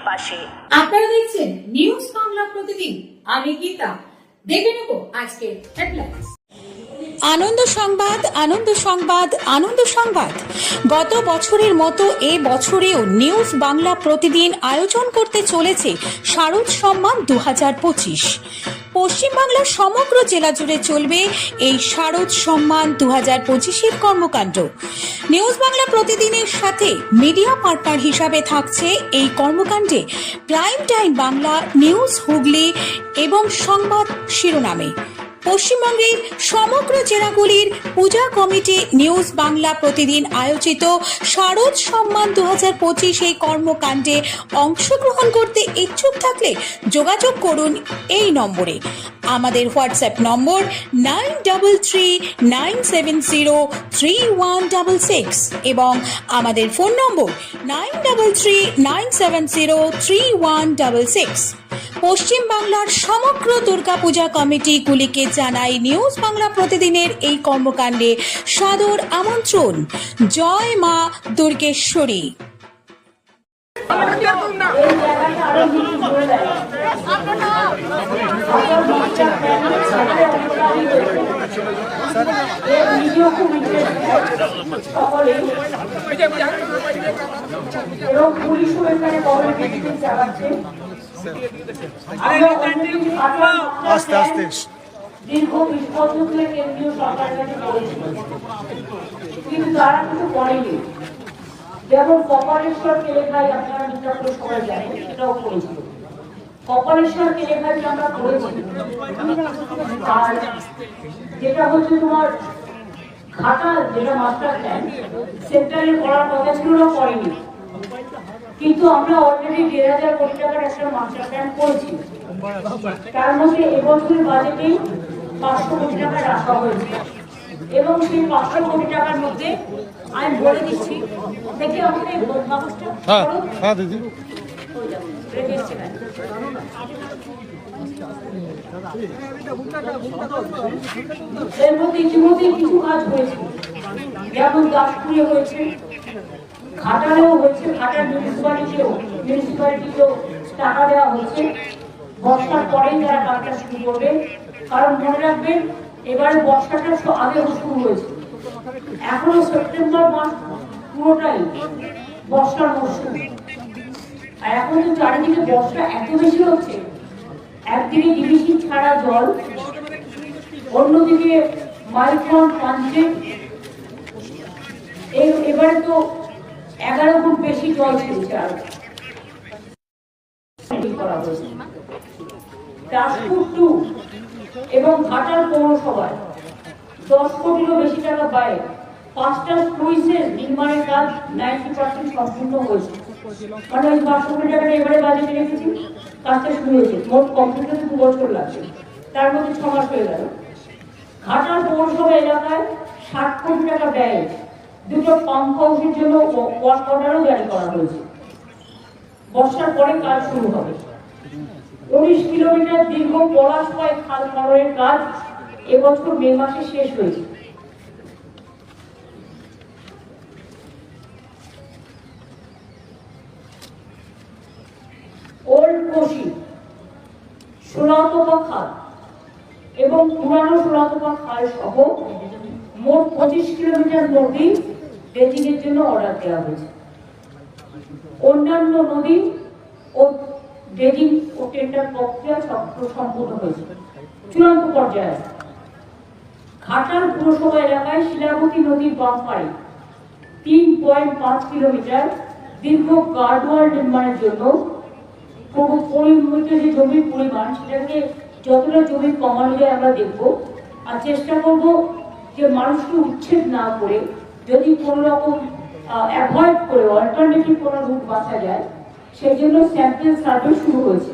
পাশে। আপনারা দেখছেন নিউজ বাংলা প্রতিদিন। আমি গীতা। দেখে নেব আজকে হেডলাইন্স। আনন্দ সংবাদ, আনন্দ সংবাদ, আনন্দ সংবাদ। গত বছরের মতো এ বছরেও নিউজ বাংলা প্রতিদিন আয়োজন করতে চলেছে শারদ সম্মান 2025। পশ্চিমবাংলার সমগ্র জেলা জুড়ে চলবে এই শারদ সম্মান 2025-এর কর্মকাণ্ড। নিউজ বাংলা প্রতিদিনের সাথে মিডিয়া পার্টনার হিসাবে থাকছে এই কর্মকাণ্ডে prime time Bangla, news Hooghly এবং সংবাদ শিরোনামে। পশ্চিমবঙ্গের সমগ্র জেলাগুলির পূজা কমিটি নিউজ বাংলা প্রতিদিন আয়োজিত শারদ সম্মান 2025 এই কর্মকাণ্ডে অংশগ্রহণ করতে ইচ্ছুক থাকলে যোগাযোগ করুন এই নম্বরে। আমাদের হোয়াটসঅ্যাপ নম্বর 9339703166 এবং আমাদের ফোন নম্বর 9339703166। পশ্চিম বাংলার সমগ্র দুর্গাপূজা কমিটিগুলিকে জানাই নিউজ বাংলা প্রতিদিনের এই কর্মকাণ্ডে সাদর আমন্ত্রণ। জয় মা দুর্গেশ্বরী। আস্তে আস্তে দীর্ঘ 20 বছর ধরে কেন্দ্রীয় সরকারের কাছে করেছিল, কিন্তু তারা কিছু করেনি। যেমন কপালেশ্বর কেলেখাই আপনারা নিশ্চয় করে সবাই জানেন, সেটাও করেছিল। কপালেশ্বর কেলেখাই আমরা করেছি। আর যেটা হচ্ছে তোমার ঘাটাল, যেটা মাস্টার প্ল্যান সেন্ট্রালে করার কথা ছিল না, করেনি। কিন্তু আমরা অলরেডি 1,500 কোটি টাকার একটা মাস্টার প্ল্যান করেছি। তার মধ্যে এবছরের বাজেটে 500 কোটি টাকা রাখা হয়েছে এবং সেই 500 কোটি টাকার মধ্যে আমি বলে দিচ্ছি, দেখি আমাদের কাগজটা দিদি এর মধ্যে ইতিমধ্যে কিছু কাজ হয়েছে, যেমন দাসপুরে হয়েছে, ঘাটালেও হয়েছে, ঘাটাল মিউনিসিপ্যালিটিকেও টাকা দেওয়া হয়েছে। বর্ষার পরেই তারা কাজটা শুরু করবে, কারণ মনে রাখবেন এবারে বর্ষাটা আগে শুরু হয়েছে, এখনো সেপ্টেম্বর মাস পুরোটাই বর্ষার মৌসুম। আর এখন তো চারিদিকে বর্ষা এত বেশি হচ্ছে, একদিকে ডিবিসি ছাড়া জল, অন্যদিকে মাইক্রন পাঞ্চে এবারে তো 11 ফুট বেশি জল ছেড়েছে। আর দাসপুর 2 এবং ঘাটাল পৌরসভায় 10 কোটিরও বেশি টাকা ব্যয়ে 5টা স্লুইসের নির্মাণের কাজ 90% সম্পূর্ণ হয়েছে। মানে ওই 500 কোটি টাকাটা এবারে বাজেটে রেখেছি, কাজটা শুরু হয়েছে। মোট কমপ্লিট হতে 2 বছর লাগছে, তার মধ্যে 6 মাস হয়ে গেল। ঘাটাল পৌরসভা এলাকায় 60 কোটি টাকা ব্যয়ে 2টো পাম্প হাউসের জন্য ওয়ার্ক অর্ডারও জারি করা হয়েছে। বর্ষার পরে কাজ শুরু হবে। 19 কিলোমিটার দীর্ঘ পলাশপাড় খাল খননের কাজ এবছর মে মাসে শেষ হয়েছে। ওল্ড কোশি, সোনাতপা খাল এবং পুরানো সোনাতপা খাল সহ মোট 25 কিলোমিটার নদী ড্রেজিং এর জন্য অর্ডার দেওয়া হয়েছে। অন্যান্য নদী ও ড্রেজিং ও টেন্ডার প্রক্রিয়া সম্পূর্ণ হয়েছে, চূড়ান্ত পর্যায়ে। ঘাটাল পুরসভা এলাকায় শিলাবতী নদীর বাম পাড়ে 3.5 কিলোমিটার দীর্ঘ গার্ডওয়াল নির্মাণের জন্য পরিমিত যে জমির পরিমাণ, সেটাকে যতটা জমি কমানো যায় আমরা দেখব। আর চেষ্টা করব যে মানুষকে উচ্ছেদ না করে যদি কোনো রকম অ্যাভয়েড করে অল্টারনেটিভ কোনো রুট বাঁচা যায়, সেই জন্য স্যাম্পল সার্ভে শুরু হয়েছে।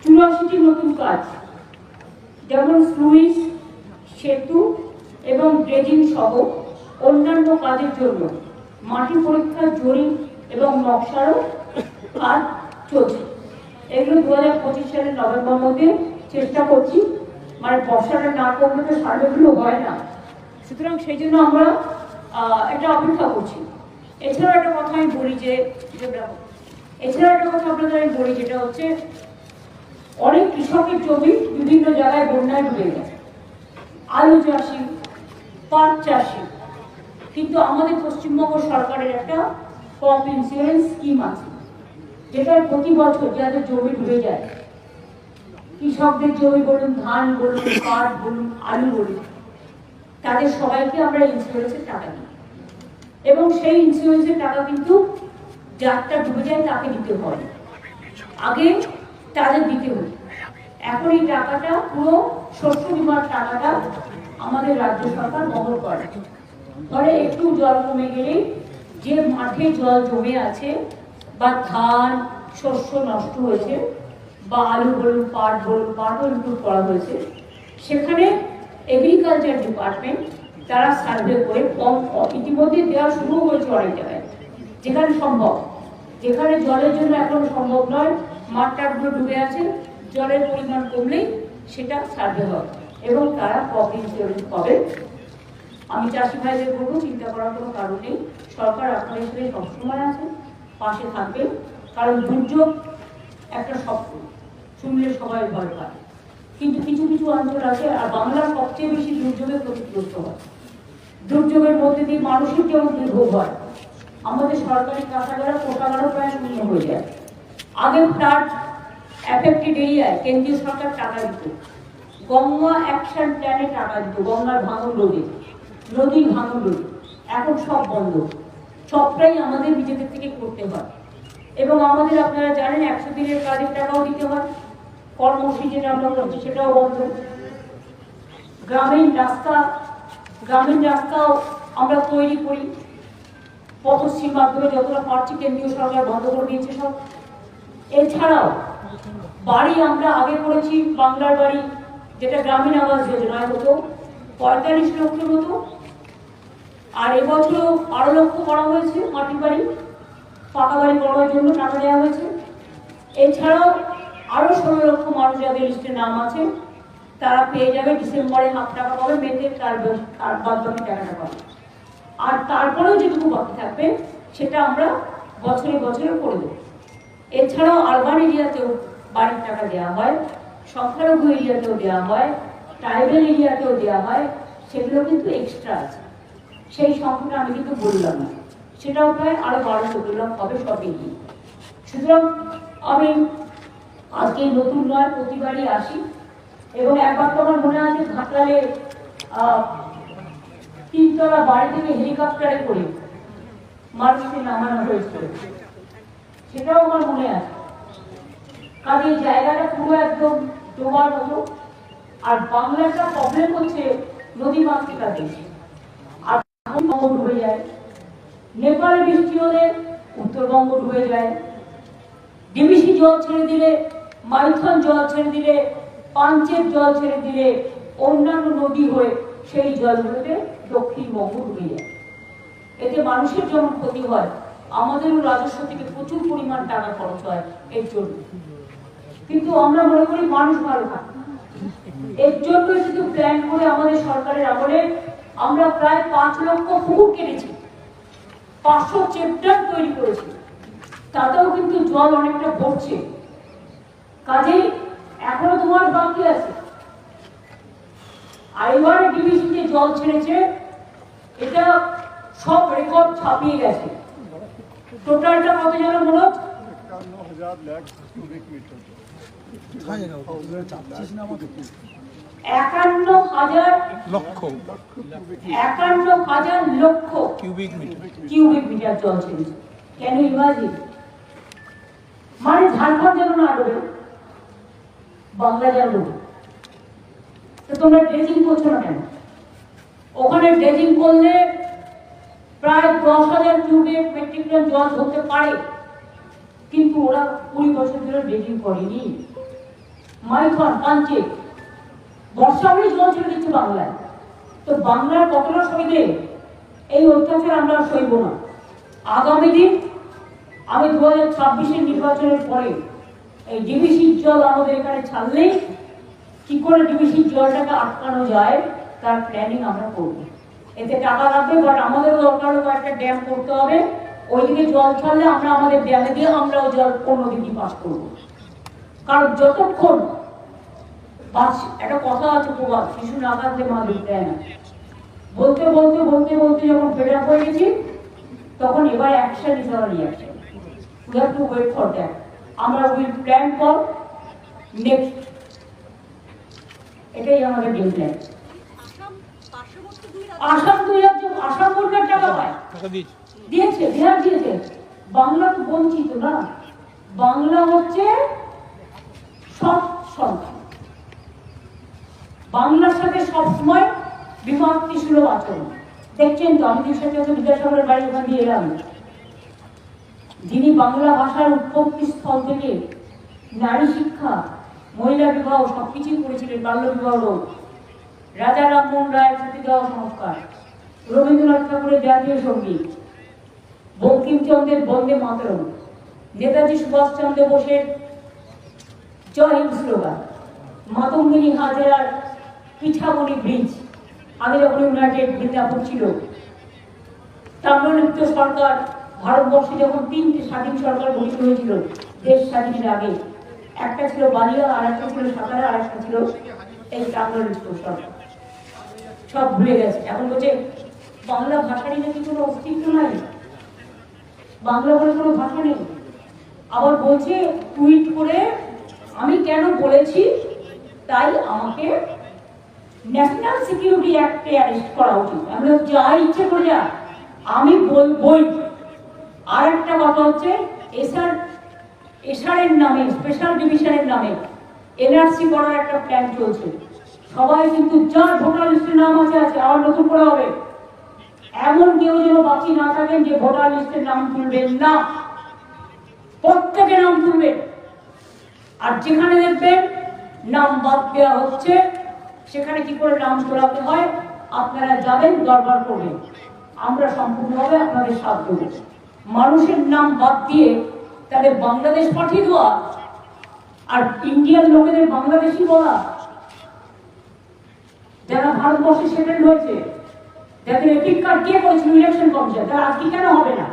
84টি নতুন কাজ, যেমন স্লুইস, সেতু এবং ড্রেজিং সহ অন্যান্য কাজের জন্য মাটি পরীক্ষা, জরিপ এবং নকশারও কাজ চলছে। এগুলো 2025 সালের নভেম্বর মধ্যে চেষ্টা করছি, মানে বর্ষাটা না করলে তো সার্ভেগুলো হয় না, সুতরাং সেই জন্য আমরা এটা অপেক্ষা করছি। এছাড়াও একটা কথা আমি বলি যে এছাড়া একটা কথা আপনাদের আমি বলি, যেটা হচ্ছে অনেক কৃষকের জমি বিভিন্ন জায়গায় বন্যায় ডুবে গেছে, আলু চাষি, পাট চাষি, কিন্তু আমাদের পশ্চিমবঙ্গ সরকারের একটা ক্রপ ইন্স্যুরেন্স স্কিম আছে, যেটা প্রতি বছর যাদের জমি ডুবে যায়, কৃষকদের জমি বলুন, ধান বলুন, পাট বলুন, আলু বলুন, তাদের সবাইকে আমরা ইন্স্যুরেন্সের টাকা দিই। এবং সেই ইন্স্যুরেন্সের টাকা কিন্তু যারটা ডুবে যায় তাকে দিতে হয়, আগে তাদের দিতে হতো। এখন এই টাকাটা পুরো শস্য বীমার টাকাটা আমাদের রাজ্য সরকার বহন করে। ফলে একটু জল কমে গেলেই যে মাঠে জল জমে আছে বা ধান শস্য নষ্ট হয়েছে বা আলু বলুন, পাটও ইনক্লুড করা হয়েছে, সেখানে এগ্রিকালচার ডিপার্টমেন্ট তারা সার্ভে করে ইতিমধ্যে দেওয়া শুরু হয়েছে অনেক জায়গায়, যেখানে সম্ভব, যেখানে জলের জন্য এখন সম্ভব নয়, মাঠটাগুলো ডুবে আছে, জলের পরিমাণ কমলেই সেটা সার্ভে হয় এবং তারা ক্রপ ইন্স্যুরেন্স পাবে। আমি চাষি ভাইদের বলবো, চিন্তা করার কোনো কারণ নেই, সরকার আপনাদের সাথে সবসময় আছে, পাশে থাকবে। কারণ দুর্যোগ একটা স্বপ্ন, শুনলে সবাই ভয় পায়, কিন্তু কিছু কিছু অঞ্চল আছে, আর বাংলার সবচেয়ে বেশি দুর্যোগের ক্ষতিগ্রস্ত হয়। দুর্যোগের মধ্যে দিয়ে মানুষের যেমন দুর্ভোগ হয়, আমাদের সরকারি কাঁচাগারা কোটাগারও প্রায় শূন্য হয়ে যায়। আগে ফ্লাড এফেক্টেড এরিয়ায় কেন্দ্রীয় সরকার টাকা দিত, গঙ্গা অ্যাকশন প্ল্যানে টাকা দিত, গঙ্গার ভাঙন রোধে, নদীর ভাঙন রোধে। এখন সব বন্ধ, সবটাই আমাদের নিজেদের থেকে করতে হয়। এবং আমাদের আপনারা জানেন 100 দিনের কাজের টাকাও দিতে হয়, কর্মসূচি যেটা আমরা করছি সেটাও বন্ধ। গ্রামীণ রাস্তাও আমরা তৈরি করি, পথশ্রীর মাধ্যমে যতটা পারছি কেন্দ্রীয় সরকার বন্ধ করে দিয়েছে সব। এছাড়াও বাড়ি আমরা আগে করেছি, বাংলার বাড়ি যেটা গ্রামীণ আবাস যোজনায় হতো 45 লক্ষের মতো, আর এবছরও 12 লক্ষ করা হয়েছে মাটির বাড়ি, পাকা বাড়ি করার জন্য টাকা দেওয়া হয়েছে। এছাড়াও আরো 16 লক্ষ মানুষ যাদের লিস্টে নাম আছে তারা পেয়ে যাবে, ডিসেম্বরে হাফ টাকা পাবে, মেতে তার বাদ বাকি টাকাটা পাবে। আর তারপরেও যেটুকু বাকি থাকবে সেটা আমরা বছরে বছরে করে দেবো। এছাড়াও আরবান এরিয়াতেও বাড়ির টাকা দেওয়া হয়, সংখ্যালঘু এরিয়াতেও দেওয়া হয়, ট্রাইবেল এরিয়াতেও দেওয়া হয়, সেগুলো কিন্তু এক্সট্রা আছে, সেই সংখ্যাটা আমি কিন্তু বললাম না, সেটাও প্রায় আরো 12-14 লাখ হবে সব এগিয়ে। সুতরাং আমি আজকে নতুন নয়, প্রতিবারই আসি, এবং একবার তো আমার মনে আছে ঘাটালে 3 তলা বাড়ি থেকে হেলিকপ্টারে করে মানুষকে নামানো হয়েছিল, সেটাও আমার মনে আছে। কারণ এই জায়গাটা পুরো একদম ডোবার মতো। আর বাংলাটা প্রবলেম হচ্ছে নদী মাতৃকা দেশ, আর বঙ্গ ডুবে যায়, নেপালে বৃষ্টি হলে উত্তরবঙ্গ ডুবে যায়, ডিবিসি জল ছেড়ে দিলে, মাইথন জল ছেড়ে দিলে, পাঞ্চের জল ছেড়ে দিলে, অন্যান্য নদী হয়ে সেই জলগুলোতে দক্ষিণবঙ্গ ডুবে যায়। এতে মানুষের যেমন ক্ষতি হয়, আমাদেরও রাজস্ব থেকে প্রচুর পরিমাণ টাকা খরচ হয় এর জন্য। কিন্তু আমরা মনে করি মানুষ ভালো থাকে, এর জন্য শুধু প্ল্যান করে আমাদের সরকারের আমলে আমরা প্রায় 5 লক্ষ পুকুর কেটেছি, 500 চেকড্যাম তৈরি করেছি, তাতেও কিন্তু জল অনেকটা ভরছে। কাজেই এখনো তোমার বাকি আছে। আর এবারে ডিবিসিতে জল ছেড়েছে, এটা সব রেকর্ড ছাপিয়ে গেছে। টোটালটা কত যেন মনে হচ্ছে 51,000 লক্ষ কিউবিক মিটার জল ছেড়েছে। কেন ইমাজিন, মানে ঝাড়খণ্ড যেন না ডোবে, বাংলা যেন ডোবে। তো তোমরা ড্রেজিং করছো না কেন? ওখানে ড্রেজিং করলে প্রায় 10,000 কিউবিক মেট্রিক টন জল ধরতে পারে, কিন্তু ওরা 20 বছর ধরে ড্রেজিং করেনি। মাইথন, পাঞ্চে বর্ষা হলে জল ছেড়ে দিচ্ছে বাংলায়। তো বাংলার কতটা সইবে? এই অত্যাচার আমরা সইব না। আগামী দিন আমি 2026-এর নির্বাচনের পরে এই ডিবিসির জল আমাদের এখানে ছাড়লেই কি করে ডিবিসির জলটাকে আটকানো যায় তার প্ল্যানিং আমরা করব। এতে টাকা লাগবে, বাট আমাদেরও দরকার হবে একটা ড্যাম করতে হবে, ওইদিকে জল ছাড়লে আমরা আমাদের ব্যাগে দিয়ে আমরাও জল অন্যদিকে পাস করবো। কারণ যতক্ষণ একটা কথা আছে প্রবাদ, শিশু না কাঁদলে মা দুধ দেয় না। বলতে বলতে বলতে বলতে যখন ফেড আপ হয়ে গেছি, তখন এবার action is our reaction. We have to wait for that. আমরা উইল প্ল্যান ফর নেক্সট। এটাই আমাদের গেম প্ল্যান। আসাম 2 রাজ্য, আসাম সরকার টাকা পায়, দিয়েছে, বিহার দিয়েছে। বাংলা তো বঞ্চিত না, বাংলা হচ্ছে সব সন্তান। বাংলার সাথে সবসময় বিভক্তি সুলভ আচরণ। দেখছেন তো, আমি সাথে বিদ্যাসাগরের বাড়ি ওখান দিয়ে এলাম। যিনি বাংলা ভাষার উৎপত্তি স্থল থেকে নারী শিক্ষা, মহিলা বিবাহ সবকিছুই করেছিলেন, বাল্য বিবাহ রোধ, রাজা রামমোহন রায়ের সতীদাহ সংস্কার, রবীন্দ্রনাথ ঠাকুরের জাতীয় সঙ্গীত, বঙ্কিমচন্দ্রের বন্দে মাতরম, নেতাজি সুভাষচন্দ্র বোসের জয় হিন্দ স্লোগান, মাতঙ্গিনী হাজরার পিঠামণি ব্রিজ, আগে যখন ইউনাইটেড মিদনাপুর ছিল, তাম্রলিপ্ত সরকার, ভারতবর্ষে যখন 3টে স্বাধীন সরকার গঠিত হয়েছিল দেশ স্বাধীনের আগে, একটা ছিল বালিয়া, আর একটা ছিল সাতারা, আর একটা ছিল এই তাম্রলিপ্ত সরকার। সব ভুলে গেছে। এখন বলছে বাংলা ভাষারই নাকি কোনো অস্তিত্ব নাই, বাংলা বলে কোনো ভাষা নেই। আবার বলছে টুইট করে, আমি কেন বলেছি তাই আমাকে ন্যাশনাল সিকিউরিটি অ্যাক্টে অ্যারেস্ট করা উচিত। আমি যা ইচ্ছে করে যা, আমি বলবই। আর একটা কথা হচ্ছে এসআরের নামে, স্পেশাল ডিভিশনের নামে এনআরসি করার একটা প্ল্যান চলছে। সবাই কিন্তু যার ভোটার লিস্টের নাম আছে আছে, আবার নতুন করে হবে। এমন কেউ যেন বাকি না থাকেন যে ভোটার লিস্টের নাম তুলবেন না, প্রত্যেকের নাম তুলবেন। আর যেখানে দেখবেন নাম বাদ দেওয়া হচ্ছে, সেখানে কি করে নাম তোলাতে হয় আপনারা যাবেন, দরবার করবেন। আমরা সম্পূর্ণভাবে আপনাদের সাথ দেব। মানুষের নাম বাদ দিয়ে তাদের বাংলাদেশ পাঠিয়ে দেওয়া আর ইন্ডিয়ান লোকেদের বাংলাদেশি বলা, যারা ভারতবর্ষে সেটেল হয়েছে, যাদের এপিক কার্ড কে করেছিল ইলেকশন কমিশন, তারা আজকে কেন হবে না?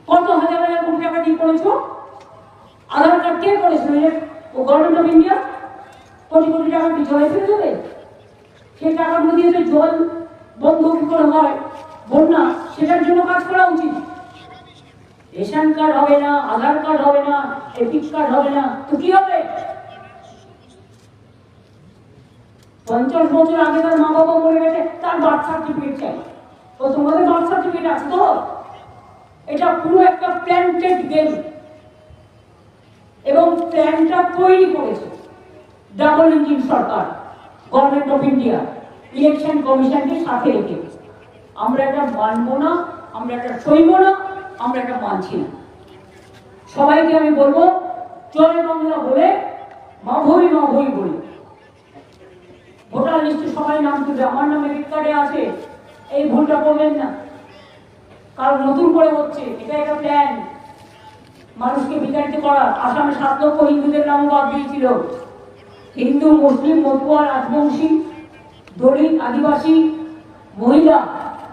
কত হাজার হাজার কোটি টাকা দিয়ে করেছো? আধার কার্ড কে করেছিল? Government of India crore crore টাকা কি জলে ফেলে দেবে? সেই টাকাগুলো দিয়ে তো জল বন্ধ কি করে হয়, বন্যা, সেটার জন্য কাজ করা উচিত। রেশন কার্ড হবে না, আধার কার্ড হবে না, এপিক কার্ড হবে না, তো কি হবে? 50 বছর আগে তার মা বাবা মরে গেছে, তার বার্থ সার্টিফিকেট চাই। তো তোমাদের বার্থ সার্টিফিকেট আছে তো? এটা পুরো একটা প্ল্যান্টেড গেম। এবং প্ল্যানটা তৈরি করেছে double engine Sarkar, government of India, election কমিশনকে সাথে রেখে। আমরা এটা মানবো না, আমরা এটা সইব না, আমরা এটা মানছি না। সবাইকে আমি বলবো, জয় বাংলা বলে, মা ভই বলি। ভোটার লিস্টে সবাই নাম তুলবে, আমার নামে রেকর্ডে আছে, এই ভুলটা করবেন না। কারণ নতুন করে হচ্ছে, এটা একটা প্ল্যান মানুষকে বিতাড়িত করা। আসামে 7 লক্ষ হিন্দুদের নাম বাদ দিয়েছিল। হিন্দু, মুসলিম, মতুয়া, রাজবংশী, দলিত, আদিবাসী, মহিলা,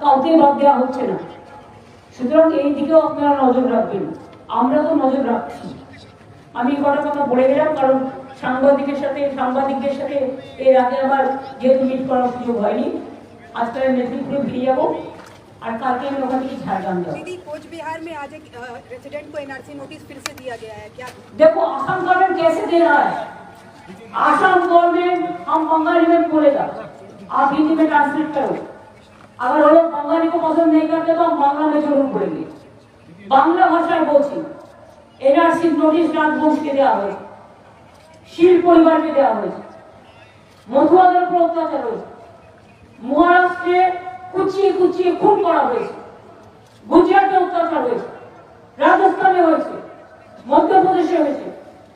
কাউকে বাদ দেওয়া হচ্ছে না। সুতরাং এই দিকেও আপনারা নজর রাখবেন, আমরা তো নজর রাখছি। আমি কটা কথা বলে গেলাম, কারণ সাংবাদিকদের সাথে এর আগে আবার যেহেতু মিট করার সুযোগ হয়নি, আজকে মেদিনীপুরে ফিরে যাবো, আর কালকে আমি ওখান থেকে ঝাড়গ্রাম যাবো। कोच बिहार में आज एक रेसिडेंट को एनआरसी नोटिस फिर से दिया गया है, क्या? देखो असम गवर्नमेंट कैसे दे रहा है। असम गवर्नमेंट हम बंगाली में बोलेगा, आप हिंदी में ट्रांसलेट करो। अगर वो लोग बंगाली को पसंद नहीं करते तो हम बांग्ला में जरूर बोलेंगे। बांग्ला भाषाয় বলছি, এনআরসি নোটিশ রাজবংশকে দেওয়া হয়েছে, শীল পরিবারকে দেওয়া হয়েছে, মধুয়াদের উপর অত্যাচার হয়েছে, মহারাষ্ট্রে কুচিয়ে কুচিয়ে খুন করা হয়েছে, গুজরাটে অত্যাচার হয়েছে, রাজস্থানে হয়েছে, মধ্যপ্রদেশে হয়েছে,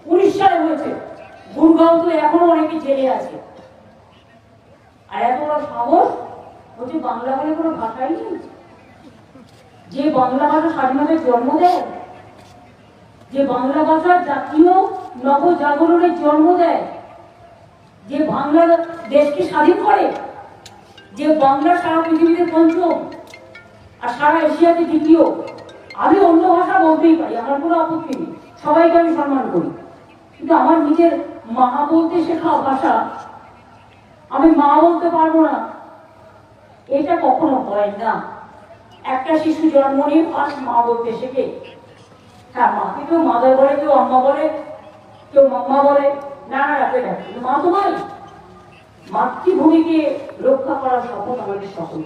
উড়িষ্যায় হয়েছে, গুরগাঁও তো এখনো অনেকে জেলে আছে। আর এত বড় সাহস বলছে বাংলা বলে কোনো ভাষাই নেই। যে বাংলা ভাষা স্বাধীনতার জন্ম দেয়, যে বাংলা ভাষা জাতীয় নবজাগরণের জন্ম দেয়, যে বাংলা দেশকে স্বাধীন করে, যে বাংলা সারা পৃথিবীতে পঞ্চম আর সারা এশিয়াতে দ্বিতীয়, আমি অন্য ভাষা বলতেই পারি, আমার কোনো আপত্তি নেই, সবাইকে আমি সম্মান করি, কিন্তু আমার নিজের মা বলতে শেখা ভাষা আমি মা বলতে পারবো না, এটা কখনো হয় না। একটা শিশু জন্ম নিয়ে ফার্স্ট মা বলতে শেখে। হ্যাঁ, মাকে কেউ মাদার বলে, কেউ আম্মা বলে, কেউ মাম্মা বলে, নানা ডাকে ডাকে, কিন্তু মা তো মাই। মাতৃভূমিকে রক্ষা করার শপথ আমাদের সকল।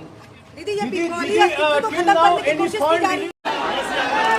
दीदी ये बंगाली अस्तित्व को खत्म करने की कोशिश की जा रही है।